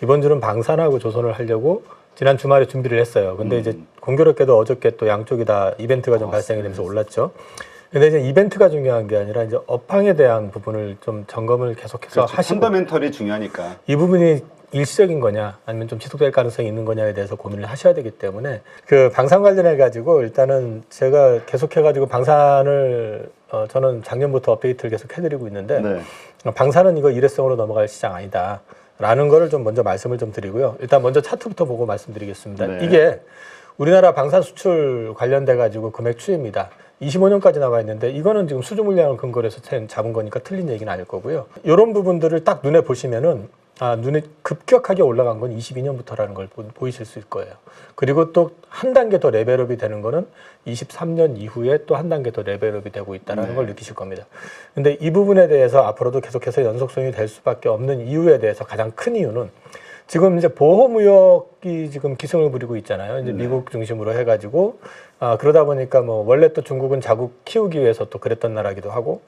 이번 주는 방산하고 조선을 하려고 지난 주말에 준비를 했어요. 근데 이제 공교롭게도 어저께 또 양쪽이 다 이벤트가 좀 발생이 되면서 올랐죠. 근데 이제 이벤트가 중요한 게 아니라 이제 업황에 대한 부분을 좀 점검을 계속해서 그렇죠. 하시고 펀더멘털이 중요하니까. 이 부분이 일시적인 거냐 아니면 좀 지속될 가능성이 있는 거냐에 대해서 고민을 하셔야 되기 때문에 그 방산 관련해 가지고 일단은 제가 계속해 가지고 방산을 저는 작년부터 업데이트를 계속 해드리고 있는데 네. 방산은 이거 일회성으로 넘어갈 시장 아니다 라는 거를 좀 먼저 말씀을 좀 드리고요. 일단 먼저 차트부터 보고 말씀드리겠습니다. 네. 이게 우리나라 방산 수출 관련돼 가지고 금액 추이입니다. 25년까지 나와 있는데 이거는 지금 수주 물량을 근거로 해서 잡은 거니까 틀린 얘기는 아닐 거고요. 이런 부분들을 딱 눈에 보시면은 눈에 급격하게 올라간 건 22년부터라는 걸 보이실 수 있을 거예요. 그리고 또 한 단계 더 레벨업이 되는 거는 23년 이후에 또 한 단계 더 레벨업이 되고 있다는 걸 느끼실 겁니다. 근데 이 부분에 대해서 앞으로도 계속해서 연속성이 될 수밖에 없는 이유에 대해서 가장 큰 이유는 지금 이제 보호무역이 지금 기승을 부리고 있잖아요. 이제 미국 중심으로 해가지고 그러다 보니까 뭐 원래 또 중국은 자국 키우기 위해서 또 그랬던 나라기도 하고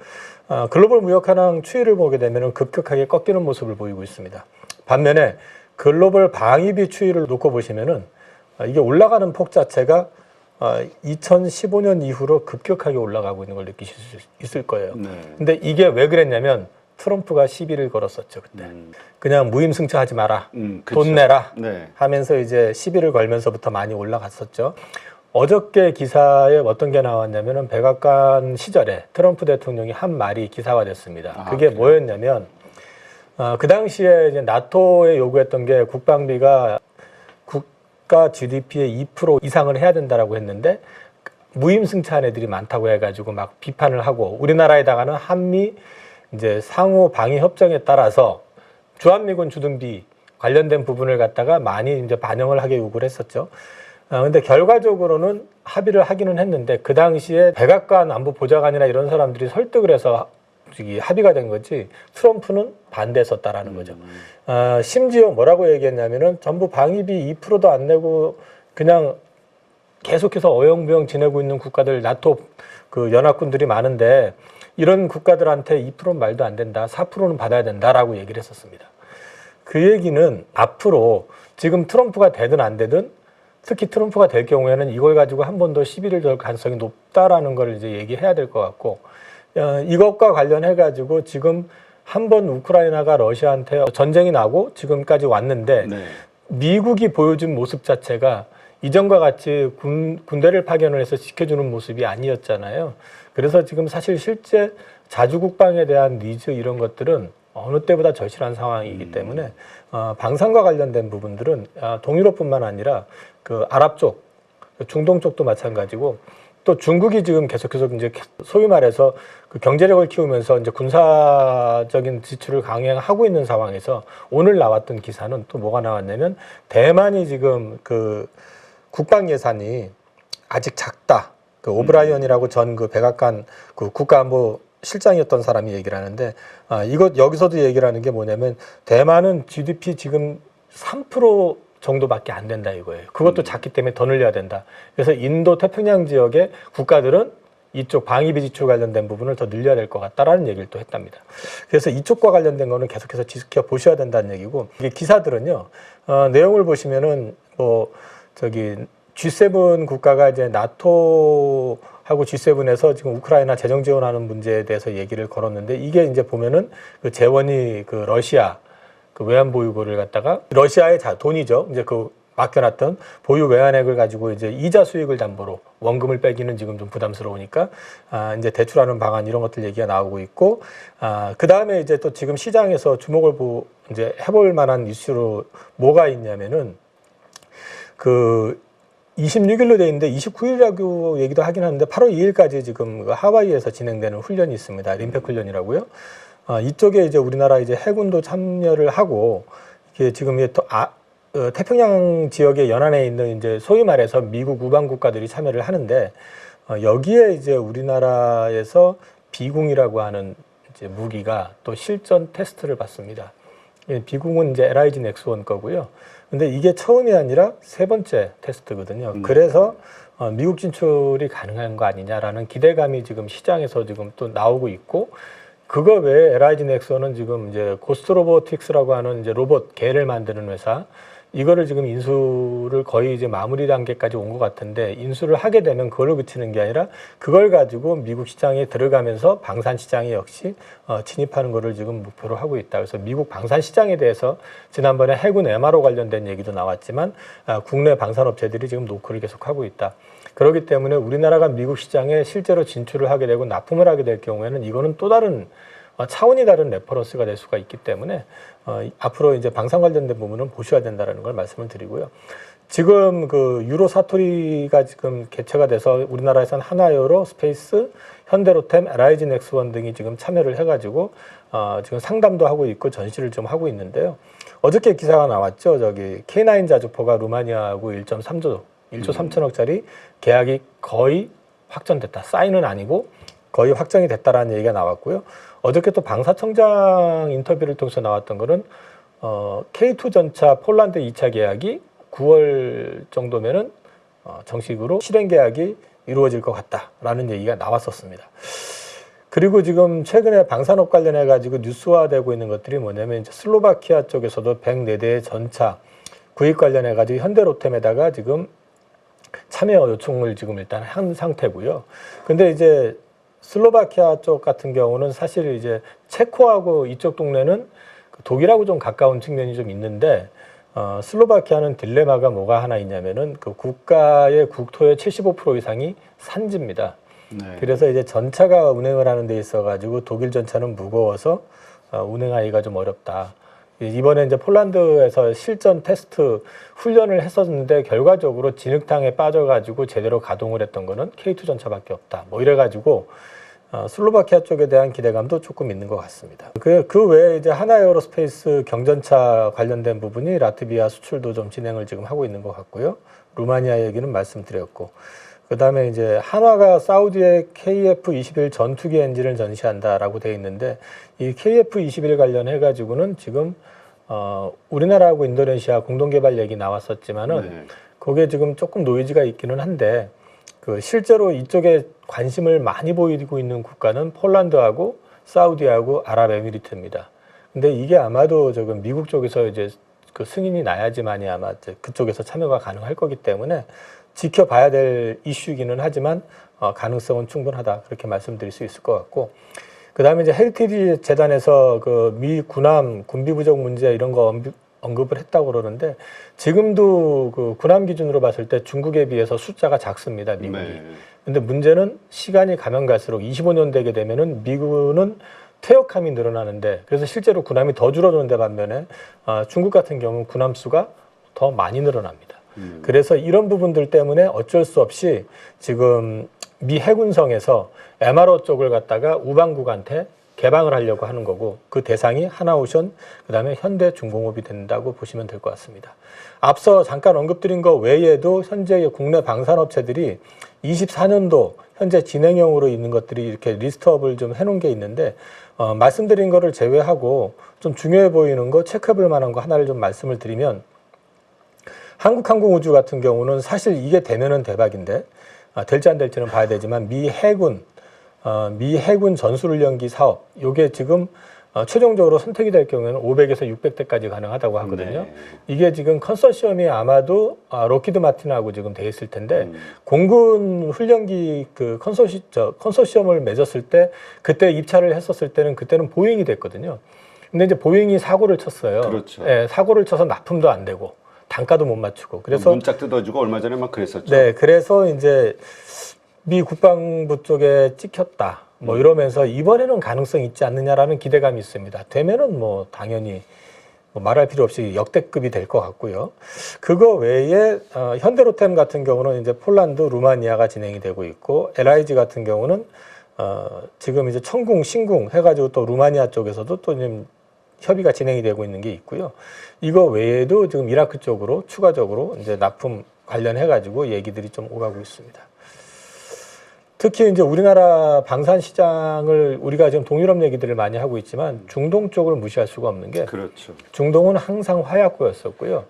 글로벌 무역 현황 추이를 보게 되면은 급격하게 꺾이는 모습을 보이고 있습니다. 반면에 글로벌 방위비 추이를 놓고 보시면은 이게 올라가는 폭 자체가 2015년 이후로 급격하게 올라가고 있는 걸 느끼실 수 있을 거예요. 근데 이게 왜 그랬냐면 트럼프가 시비를 걸었었죠, 그때. 그냥 무임승차하지 마라. 돈 내라. 하면서 이제 시비를 걸면서부터 많이 올라갔었죠. 어저께 기사에 어떤 게 나왔냐면은 백악관 시절에 트럼프 대통령이 한 말이 기사화됐습니다. 그게 뭐였냐면, 그 당시에 이제 나토에 요구했던 게 국방비가 국가 GDP의 2% 이상을 해야 된다라고 했는데, 무임승차한 애들이 많다고 해가지고 막 비판을 하고, 우리나라에다가는 한미 이제 상호 방위 협정에 따라서 주한미군 주둔비 관련된 부분을 갖다가 많이 이제 반영을 하게 요구를 했었죠. 근데 결과적으로는 합의를 하기는 했는데 그 당시에 백악관 안보 보좌관이나 이런 사람들이 설득을 해서 합의가 된 거지 트럼프는 반대했었다라는 거죠. 심지어 뭐라고 얘기했냐면은 전부 방위비 2%도 안 내고 그냥 계속해서 어영부영 지내고 있는 국가들 나토 그 연합군들이 많은데 이런 국가들한테 2%는 말도 안 된다. 4%는 받아야 된다라고 얘기를 했었습니다. 그 얘기는 앞으로 지금 트럼프가 되든 안 되든 특히 트럼프가 될 경우에는 이걸 가지고 한 번 더 시비를 걸 가능성이 높다라는 걸 이제 얘기해야 될 것 같고 이것과 관련해 가지고 지금 한 번 우크라이나가 러시아한테 전쟁이 나고 지금까지 왔는데 미국이 보여준 모습 자체가 이전과 같이 군대를 파견을 해서 지켜주는 모습이 아니었잖아요. 그래서 지금 사실 실제 자주국방에 대한 니즈 이런 것들은 어느 때보다 절실한 상황이기 때문에 방산과 관련된 부분들은 동유럽뿐만 아니라 그 아랍 쪽, 중동 쪽도 마찬가지고 또 중국이 지금 계속해서 이제 소위 말해서 그 경제력을 키우면서 이제 군사적인 지출을 강행하고 있는 상황에서 오늘 나왔던 기사는 또 뭐가 나왔냐면 대만이 지금 그 국방 예산이 아직 작다. 그 오브라이언이라고 전 그 백악관 그 국가안보 실장이었던 사람이 얘기를 하는데 이것 여기서도 얘기를 하는 게 뭐냐면 대만은 GDP 지금 3% 정도밖에 안 된다 이거예요. 그것도 작기 때문에 더 늘려야 된다. 그래서 인도 태평양 지역의 국가들은 이쪽 방위비 지출 관련된 부분을 더 늘려야 될 것 같다라는 얘기를 또 했답니다. 그래서 이쪽과 관련된 거는 계속해서 지켜보셔야 된다는 얘기고 이게 기사들은요 내용을 보시면은 뭐 저기 G7 국가가 이제 나토하고 G7에서 지금 우크라이나 재정 지원하는 문제에 대해서 얘기를 걸었는데 이게 이제 보면은 그 재원이 그 러시아 그 외환 보유고를 갖다가 러시아의 돈이죠. 이제 그 맡겨놨던 보유 외환액을 가지고 이제 이자 수익을 담보로 원금을 빼기는 지금 좀 부담스러우니까 이제 대출하는 방안 이런 것들 얘기가 나오고 있고 그 다음에 이제 또 지금 시장에서 주목을 이제 해볼 만한 이슈로 뭐가 있냐면은 그 26일로 돼 있는데 29일이라고 얘기도 하긴 하는데 8월 2일까지 지금 하와이에서 진행되는 훈련이 있습니다. 림팩 훈련이라고요. 이쪽에 이제 우리나라 이제 해군도 참여를 하고 이게 지금 태평양 지역의 연안에 있는 이제 소위 말해서 미국 우방 국가들이 참여를 하는데 여기에 이제 우리나라에서 비공이라고 하는 이제 무기가 또 실전 테스트를 받습니다. 비공은 이제 LIG 넥스원 거고요. 근데 이게 처음이 아니라 세 번째 테스트거든요. 그래서 미국 진출이 가능한 거 아니냐라는 기대감이 지금 시장에서 지금 또 나오고 있고 그거 외에 LIG 넥슨은 지금 이제 고스트 로보틱스라고 하는 이제 로봇 개를 만드는 회사, 이거를 지금 인수를 거의 이제 마무리 단계까지 온 것 같은데, 인수를 하게 되면 그걸로 그치는 게 아니라 그걸 가지고 미국 시장에 들어가면서 방산 시장에 역시 진입하는 거를 지금 목표로 하고 있다. 그래서 미국 방산 시장에 대해서 지난번에 해군 MRO 관련된 얘기도 나왔지만 국내 방산업체들이 지금 노크를 계속하고 있다. 그렇기 때문에 우리나라가 미국 시장에 실제로 진출을 하게 되고 납품을 하게 될 경우에는 이거는 또 다른 차원이 다른 레퍼런스가 될 수가 있기 때문에 앞으로 이제 방산 관련된 부분은 보셔야 된다라는 걸 말씀을 드리고요. 지금 그 유로 사토리가 지금 개최가 돼서 우리나라에서는 하나유로, 스페이스, 현대로템, LIG 넥스원 등이 지금 참여를 해가지고 지금 상담도 하고 있고 전시를 좀 하고 있는데요. 어저께 기사가 나왔죠. 저기 K9 자주포가 루마니아하고 1.3조 1조 3천억짜리 계약이 거의 확정됐다. 사인은 아니고 거의 확정이 됐다라는 얘기가 나왔고요. 어저께 또 방사청장 인터뷰를 통해서 나왔던 거는 K2 전차 폴란드 2차 계약이 9월 정도면은 정식으로 실행 계약이 이루어질 것 같다라는 얘기가 나왔었습니다. 그리고 지금 최근에 방산업 관련해 가지고 뉴스화되고 있는 것들이 뭐냐면 이제 슬로바키아 쪽에서도 104대의 전차 구입 관련해 가지고 현대로템에다가 지금 참여 요청을 지금 일단 한 상태고요. 근데 이제 슬로바키아 쪽 같은 경우는 사실 이제 체코하고 이쪽 동네는 독일하고 좀 가까운 측면이 좀 있는데 슬로바키아는 딜레마가 뭐가 하나 있냐면은 그 국가의 국토의 75% 이상이 산지입니다. 네. 그래서 이제 전차가 운행을 하는 데 있어 가지고 독일 전차는 무거워서 운행하기가 좀 어렵다. 이번에 이제 폴란드에서 실전 테스트 훈련을 했었는데 결과적으로 진흙탕에 빠져가지고 제대로 가동을 했던 거는 K2 전차밖에 없다. 뭐 이래가지고 슬로바키아 쪽에 대한 기대감도 조금 있는 것 같습니다. 그 외에 이제 하나에어로스페이스 경전차 관련된 부분이 라트비아 수출도 좀 진행을 지금 하고 있는 것 같고요. 루마니아 얘기는 말씀드렸고, 그 다음에 이제 한화가 사우디의 KF-21 전투기 엔진을 전시한다라고 되어 있는데, 이 KF-21 관련해 가지고는 지금 우리나라하고 인도네시아 공동개발 얘기 나왔었지만은 네. 거기에 지금 조금 노이즈가 있기는 한데 그 실제로 이쪽에 관심을 많이 보이고 있는 국가는 폴란드하고 사우디하고 아랍에미리트입니다. 근데 이게 아마도 지금 미국 쪽에서 이제 그 승인이 나야지만이 아마 그쪽에서 참여가 가능할 거기 때문에 지켜봐야 될 이슈이기는 하지만 가능성은 충분하다 그렇게 말씀드릴 수 있을 것 같고, 그 다음에 이제 헤리티지 재단에서 그 미 군함 군비 부족 문제 이런 거 언급을 했다고 그러는데 지금도 그 군함 기준으로 봤을 때 중국에 비해서 숫자가 작습니다, 미국이. 네. 근데 문제는 시간이 가면 갈수록 25년 되게 되면은 미국은 퇴역함이 늘어나는데, 그래서 실제로 군함이 더 줄어드는데 반면에 중국 같은 경우는 군함 수가 더 많이 늘어납니다. 그래서 이런 부분들 때문에 어쩔 수 없이 지금 미 해군성에서 MRO 쪽을 갖다가 우방국한테 개방을 하려고 하는 거고, 그 대상이 하나오션, 그 다음에 현대중공업이 된다고 보시면 될 것 같습니다. 앞서 잠깐 언급드린 거 외에도 현재 국내 방산업체들이 24년도 현재 진행형으로 있는 것들이 이렇게 리스트업을 좀 해놓은 게 있는데, 말씀드린 거를 제외하고 좀 중요해 보이는 거, 체크해 볼 만한 거 하나를 좀 말씀을 드리면, 한국항공우주 같은 경우는 사실 이게 되면은 대박인데, 될지 안 될지는 봐야 되지만 미 해군 전술훈련기 사업, 요게 지금 최종적으로 선택이 될 경우에는 500에서 600대까지 가능하다고 하거든요. 네. 이게 지금 컨소시엄이 아마도 록히드 마틴하고 지금 돼 있을 텐데 공군 훈련기 그 컨소시엄을 맺었을 때 그때 입찰을 했었을 때는 그때는 보잉이 됐거든요. 근데 이제 보잉이 사고를 쳤어요. 그렇죠. 예, 사고를 쳐서 납품도 안 되고 단가도 못 맞추고, 그래서 문짝 뜯어주고 얼마 전에 막 그랬었죠. 네, 그래서 이제 미 국방부 쪽에 찍혔다 뭐 이러면서 이번에는 가능성이 있지 않느냐라는 기대감이 있습니다. 되면은 뭐 당연히 뭐 말할 필요 없이 역대급이 될 것 같고요. 그거 외에 현대로템 같은 경우는 이제 폴란드, 루마니아가 진행이 되고 있고, LIG 같은 경우는 지금 이제 청궁, 신궁 해가지고 또 루마니아 쪽에서도 또 지금 협의가 진행이 되고 있는 게 있고요. 이거 외에도 지금 이라크 쪽으로 추가적으로 이제 납품 관련해가지고 얘기들이 좀 오가고 있습니다. 특히 이제 우리나라 방산 시장을 우리가 지금 동유럽 얘기들을 많이 하고 있지만 중동 쪽을 무시할 수가 없는 게, 그렇죠. 중동은 항상 화약고였었고요.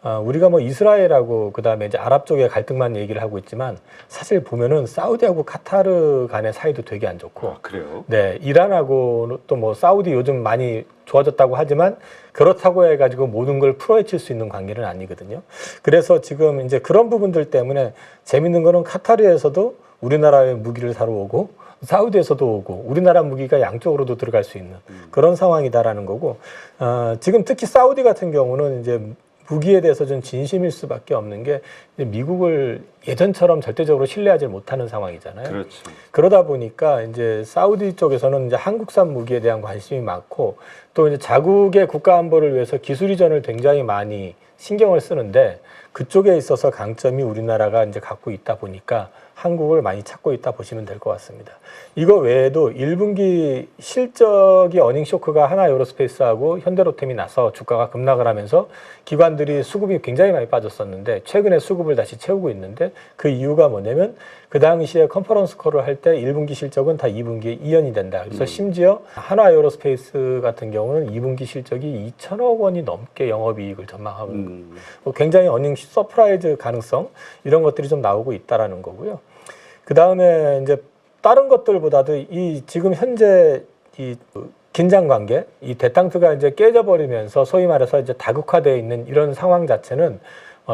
우리가 뭐 이스라엘하고 그다음에 이제 아랍 쪽의 갈등만 얘기를 하고 있지만 사실 보면은 사우디하고 카타르 간의 사이도 되게 안 좋고 아, 그래요? 네, 이란하고 또 뭐 사우디 요즘 많이 좋아졌다고 하지만 그렇다고 해가지고 모든 걸 풀어헤칠 수 있는 관계는 아니거든요. 그래서 지금 이제 그런 부분들 때문에 재밌는 거는 카타르에서도 우리나라의 무기를 사러 오고 사우디에서도 오고 우리나라 무기가 양쪽으로도 들어갈 수 있는 그런 상황이다라는 거고 지금 특히 사우디 같은 경우는 이제 무기에 대해서 좀 진심일 수밖에 없는 게 미국을 예전처럼 절대적으로 신뢰하지 못하는 상황이잖아요. 그렇죠. 그러다 보니까 이제 사우디 쪽에서는 이제 한국산 무기에 대한 관심이 많고 또 이제 자국의 국가 안보를 위해서 기술 이전을 굉장히 많이 신경을 쓰는데 그쪽에 있어서 강점이 우리나라가 이제 갖고 있다 보니까 한국을 많이 찾고 있다 보시면 될 것 같습니다. 이거 외에도 1분기 실적이 어닝 쇼크가 하나에어로스페이스하고 현대로템이 나서 주가가 급락을 하면서 기관들이 수급이 굉장히 많이 빠졌었는데 최근에 수급을 다시 채우고 있는데 그 이유가 뭐냐면 그 당시에 컨퍼런스 콜을 할 때 1분기 실적은 다 2분기에 이연이 된다. 그래서 심지어 하나에어로스페이스 같은 경우는 2분기 실적이 2천억 원이 넘게 영업이익을 전망하고 굉장히 어닝 서프라이즈 가능성 이런 것들이 좀 나오고 있다라는 거고요. 그 다음에 이제 다른 것들보다도 이 지금 현재 이 긴장 관계, 이 대탕트가 이제 깨져버리면서 소위 말해서 이제 다국화되어 있는 이런 상황 자체는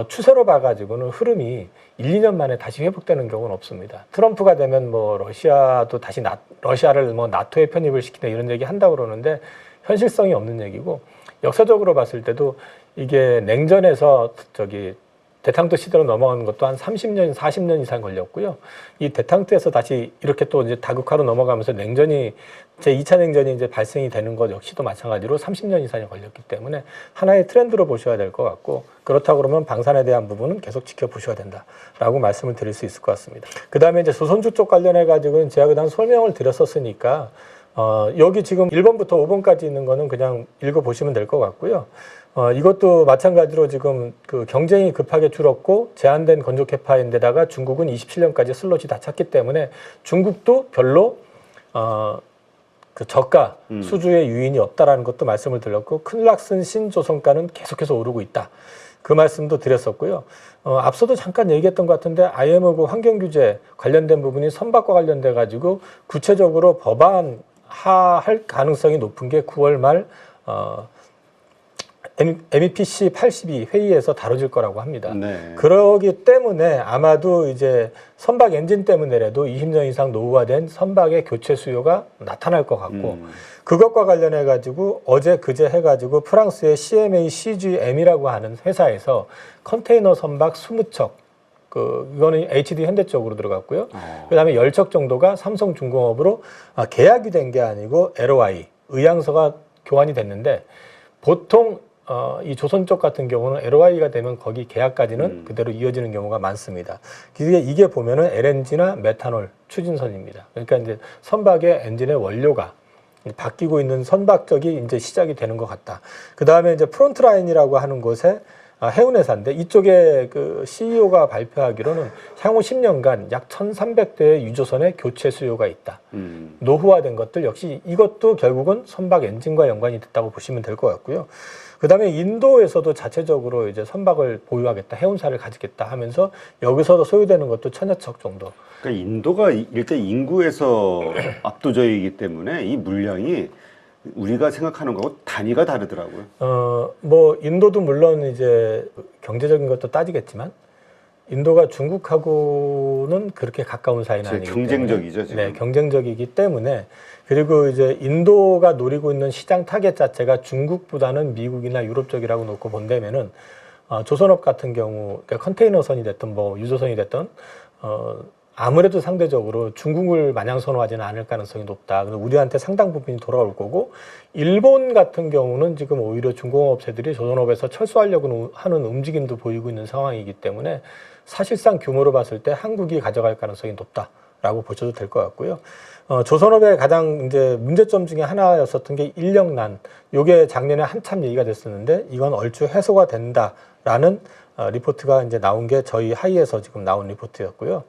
추세로 봐가지고는 흐름이 1, 2년 만에 다시 회복되는 경우는 없습니다. 트럼프가 되면 뭐 러시아도 다시 러시아를 뭐 나토에 편입을 시키는 이런 얘기 한다고 그러는데 현실성이 없는 얘기고 역사적으로 봤을 때도 이게 냉전에서 대탕트 시대로 넘어가는 것도 한 30년, 40년 이상 걸렸고요. 이 대탕트에서 다시 이렇게 또 이제 다국화로 넘어가면서 냉전이 제2차 냉전이 이제 발생이 되는 것 역시도 마찬가지로 30년 이상이 걸렸기 때문에 하나의 트렌드로 보셔야 될 것 같고 그렇다고 그러면 방산에 대한 부분은 계속 지켜보셔야 된다라고 말씀을 드릴 수 있을 것 같습니다. 그 다음에 이제 조선주 쪽 관련해 가지고는 제가 그다음 설명을 드렸었으니까 여기 지금 1번부터 5번까지 있는 거는 그냥 읽어보시면 될 것 같고요. 이것도 마찬가지로 지금 그 경쟁이 급하게 줄었고 제한된 건조 캐파인데다가 중국은 27년까지 슬롯이 다 찼기 때문에 중국도 별로 그 저가 수주의 유인이 없다라는 것도 말씀을 드렸고 클락슨 신조선가는 계속해서 오르고 있다. 그 말씀도 드렸었고요. 앞서도 잠깐 얘기했던 것 같은데 IMF 환경규제 관련된 부분이 선박과 관련돼 가지고 구체적으로 법안화할 가능성이 높은 게 9월 말 MEPC 82 회의에서 다뤄질 거라고 합니다. 네. 그러기 때문에 아마도 이제 선박 엔진 때문에라도 20년 이상 노후화된 선박의 교체 수요가 나타날 것 같고 그것과 관련해 가지고 어제 그제 해가지고 프랑스의 CMA CGM이라고 하는 회사에서 컨테이너 선박 20척 이거는 HD 현대 쪽으로 들어갔고요. 그다음에 10척 정도가 삼성중공업으로 계약이 된 게 아니고 LOI 의향서가 교환이 됐는데 보통 이 조선 쪽 같은 경우는 LOI가 되면 거기 계약까지는 그대로 이어지는 경우가 많습니다. 이게 보면은 LNG나 메탄올 추진선입니다. 그러니까 이제 선박의 엔진의 원료가 바뀌고 있는 선박적이 이제 시작이 되는 것 같다. 그 다음에 이제 프론트라인이라고 하는 곳에 해운회사인데 이쪽에 그 CEO가 발표하기로는 향후 10년간 약 1,300대의 유조선의 교체 수요가 있다. 노후화된 것들 역시 이것도 결국은 선박 엔진과 연관이 됐다고 보시면 될 것 같고요. 그 다음에 인도에서도 자체적으로 이제 선박을 보유하겠다, 해운사를 가지겠다 하면서 여기서 소유되는 것도 1,000여 척 정도. 그러니까 인도가 일단 인구에서 압도적이기 때문에 이 물량이 우리가 생각하는 거하고 단위가 다르더라고요. 뭐 인도도 물론 이제 경제적인 것도 따지겠지만 인도가 중국하고는 그렇게 가까운 사이는 아니기 경쟁적이죠, 때문에 지금. 네, 경쟁적이기 때문에 그리고 이제 인도가 노리고 있는 시장 타겟 자체가 중국보다는 미국이나 유럽 쪽이라고 놓고 본다면은 조선업 같은 경우 그러니까 컨테이너선이 됐든 뭐 유조선이 됐든 아무래도 상대적으로 중국을 마냥 선호하지는 않을 가능성이 높다. 그래서 우리한테 상당 부분이 돌아올 거고 일본 같은 경우는 지금 오히려 중공업체들이 조선업에서 철수하려고 하는 움직임도 보이고 있는 상황이기 때문에 사실상 규모로 봤을 때 한국이 가져갈 가능성이 높다라고 보셔도 될 것 같고요. 조선업의 가장 이제 문제점 중에 하나였었던 게 인력난. 요게 작년에 한참 얘기가 됐었는데 이건 얼추 해소가 된다라는 리포트가 이제 나온 게 저희 하이에서 지금 나온 리포트였고요.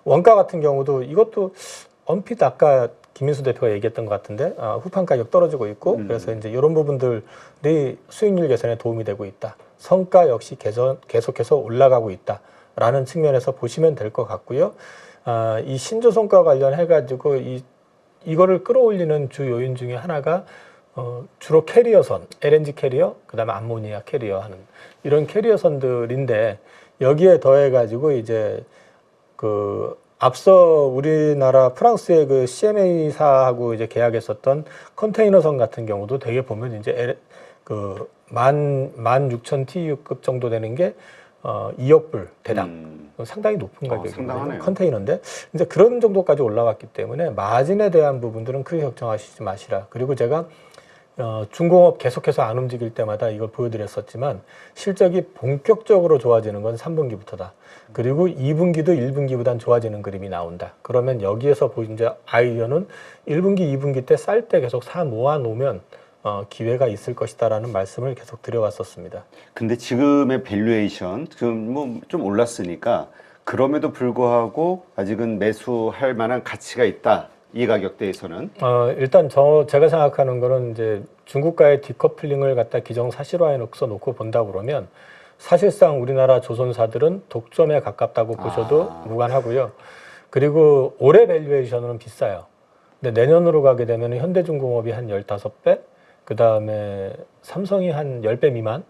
원가 같은 경우도 이것도 언핏 아까 김민수 대표가 얘기했던 것 같은데 후판 가격 떨어지고 있고 그래서 이제 이런 부분들이 수익률 개선에 도움이 되고 있다. 성과 역시 계속해서 올라가고 있다라는 측면에서 보시면 될 것 같고요. 이 신조선과 관련해가지고 이거를 끌어올리는 주 요인 중에 하나가 주로 캐리어선, LNG 캐리어, 그다음에 암모니아 캐리어 하는 이런 캐리어선들인데 여기에 더해가지고 이제 그 앞서 우리나라 프랑스의 그 CMA사하고 이제 계약했었던 컨테이너선 같은 경우도 되게 보면 이제 그 16,000 TEU급 정도 되는 게 2억 불 대당. 상당히 높은 가격이거든요. 컨테이너인데 이제 그런 정도까지 올라갔기 때문에 마진에 대한 부분들은 크게 걱정하시지 마시라. 그리고 제가 중공업 계속해서 안 움직일 때마다 이걸 보여드렸었지만 실적이 본격적으로 좋아지는 건 3분기부터다. 그리고 2분기도 1분기보단 좋아지는 그림이 나온다. 그러면 여기에서 보인 이제 아이디어는 1분기, 2분기 때 쌀 때 계속 사 모아 놓으면 기회가 있을 것이다라는 말씀을 계속 드려왔었습니다. 근데 지금의 밸류에이션 지금 뭐 좀 올랐으니까 그럼에도 불구하고 아직은 매수할 만한 가치가 있다. 이 가격대에서는 일단 제가 생각하는 거는 이제 중국과의 디커플링을 갖다 기정사실화해 놓고 본다 그러면 사실상 우리나라 조선사들은 독점에 가깝다고 보셔도 무관하고요. 그리고 올해 밸류에이션은 비싸요. 근데 내년으로 가게 되면 현대중공업이 한 15배, 그 다음에 삼성이 한 10배 미만,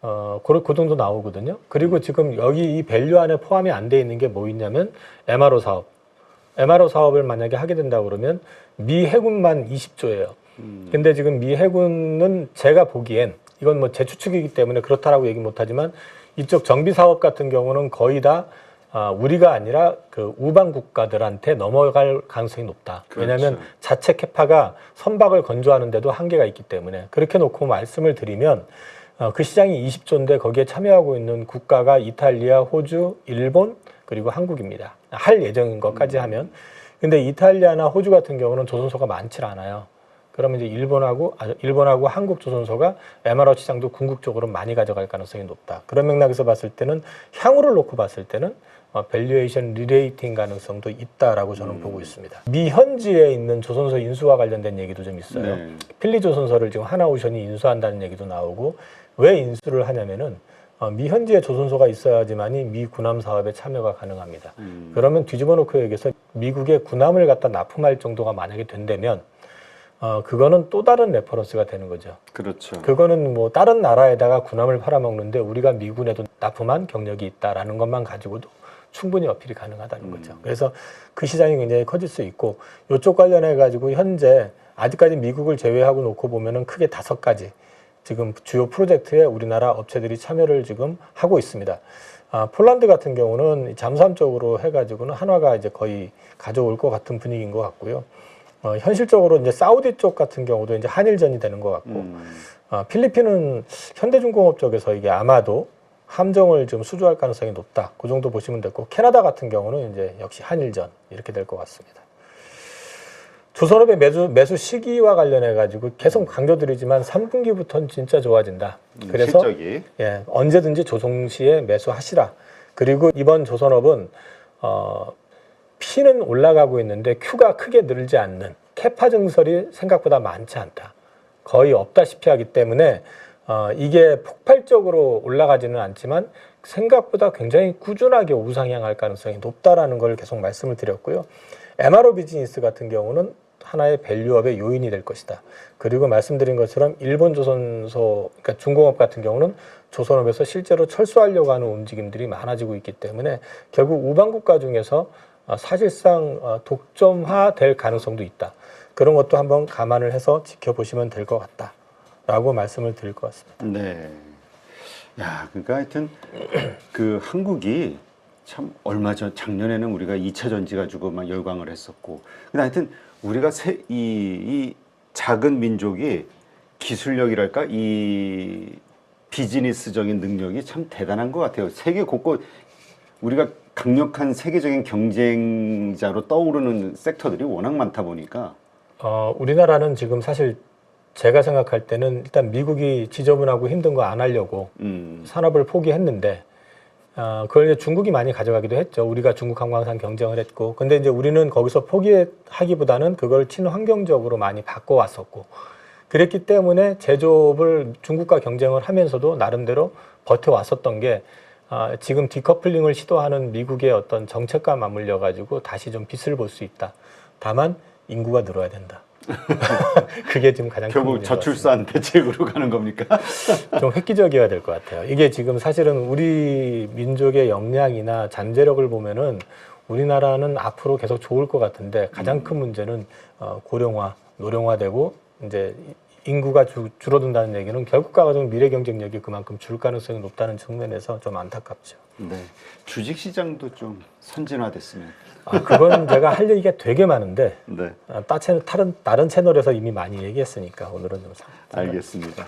그 정도 나오거든요. 그리고 지금 여기 이 밸류 안에 포함이 안 돼 있는 게 뭐 있냐면 MRO 사업. MRO 사업을 만약에 하게 된다 그러면 미 해군만 20조예요. 근데 지금 미 해군은 제가 보기엔 이건 뭐 제 추측이기 때문에 그렇다라고 얘기 못하지만 이쪽 정비 사업 같은 경우는 거의 다 우리가 아니라 그 우방 국가들한테 넘어갈 가능성이 높다. 그렇죠. 왜냐하면 자체 캐파가 선박을 건조하는데도 한계가 있기 때문에 그렇게 놓고 말씀을 드리면 그 시장이 20조인데 거기에 참여하고 있는 국가가 이탈리아, 호주, 일본 그리고 한국입니다. 할 예정인 것까지 하면. 근데 이탈리아나 호주 같은 경우는 조선소가 많지 않아요. 그러면 이제 일본하고 한국 조선소가 MRO 시장도 궁극적으로 많이 가져갈 가능성이 높다. 그런 맥락에서 봤을 때는 향후를 놓고 봤을 때는 밸류에이션 리레이팅 가능성도 있다라고 저는 보고 있습니다. 미 현지에 있는 조선소 인수와 관련된 얘기도 좀 있어요. 네. 필리 조선소를 지금 하나오션이 인수한다는 얘기도 나오고 왜 인수를 하냐면은 미 현지에 조선소가 있어야지만이 미 군함 사업에 참여가 가능합니다. 그러면 뒤집어 놓고 얘기해서 미국의 군함을 갖다 납품할 정도가 만약에 된다면 그거는 또 다른 레퍼런스가 되는 거죠. 그렇죠. 그거는 뭐 다른 나라에다가 군함을 팔아먹는데 우리가 미군에도 납품한 경력이 있다라는 것만 가지고도 충분히 어필이 가능하다는 거죠. 그래서 그 시장이 굉장히 커질 수 있고 이쪽 관련해 가지고 현재 아직까지 미국을 제외하고 놓고 보면은 크게 5가지 지금 주요 프로젝트에 우리나라 업체들이 참여를 지금 하고 있습니다. 폴란드 같은 경우는 잠수함 쪽으로 해가지고는 한화가 이제 거의 가져올 것 같은 분위기인 것 같고요. 현실적으로 이제 사우디 쪽 같은 경우도 이제 한일전이 되는 것 같고, 필리핀은 현대중공업 쪽에서 이게 아마도 함정을 좀 수주할 가능성이 높다. 그 정도 보시면 됐고, 캐나다 같은 경우는 이제 역시 한일전 이렇게 될 것 같습니다. 조선업의 매수 시기와 관련해 가지고 계속 강조드리지만 3분기부터는 진짜 좋아진다. 그래서 실적이. 예, 언제든지 조성시에 매수하시라. 그리고 이번 조선업은 P는 올라가고 있는데 Q가 크게 늘지 않는 캐파 증설이 생각보다 많지 않다. 거의 없다시피 하기 때문에 이게 폭발적으로 올라가지는 않지만 생각보다 굉장히 꾸준하게 우상향할 가능성이 높다라는 걸 계속 말씀을 드렸고요. MRO 비즈니스 같은 경우는 하나의 밸류업의 요인이 될 것이다. 그리고 말씀드린 것처럼 일본 조선소, 그러니까 중공업 같은 경우는 조선업에서 실제로 철수하려고 하는 움직임들이 많아지고 있기 때문에 결국 우방국가 중에서 사실상 독점화 될 가능성도 있다. 그런 것도 한번 감안을 해서 지켜보시면 될 것 같다라고 말씀을 드릴 것 같습니다. 네. 야, 그러니까 하여튼 그 한국이 참 얼마 전 작년에는 우리가 2차 전지 가지고 막 열광을 했었고, 근데 하여튼 우리가 이 작은 민족이 기술력이랄까 이 비즈니스적인 능력이 참 대단한 것 같아요. 세계 곳곳 우리가 강력한 세계적인 경쟁자로 떠오르는 섹터들이 워낙 많다 보니까 우리나라는 지금 사실 제가 생각할 때는 일단 미국이 지저분하고 힘든 거 안 하려고 산업을 포기했는데 그걸 이제 중국이 많이 가져가기도 했죠. 우리가 중국하고 항상 경쟁을 했고, 근데 이제 우리는 거기서 포기하기보다는 그걸 친환경적으로 많이 바꿔왔었고, 그랬기 때문에 제조업을 중국과 경쟁을 하면서도 나름대로 버텨왔었던 게 지금 디커플링을 시도하는 미국의 어떤 정책과 맞물려 가지고 다시 좀 빛을 볼 수 있다. 다만 인구가 늘어야 된다. 그게 지금 가장 큰 결국 문제인 것 저출산 대책으로 가는 겁니까? 같습니다. 좀 획기적이어야 될 것 같아요. 이게 지금 사실은 우리 민족의 역량이나 잠재력을 보면은 우리나라는 앞으로 계속 좋을 것 같은데 가장 큰 문제는 고령화, 노령화되고 이제 인구가 줄어든다는 얘기는 결국 가가지고 미래 경쟁력이 그만큼 줄 가능성이 높다는 측면에서 좀 안타깝죠. 네. 주식 시장도 좀 선진화됐으면. 그건 제가 할 얘기가 되게 많은데 네. 다른 채널에서 이미 많이 얘기했으니까 오늘은 좀 알겠습니다.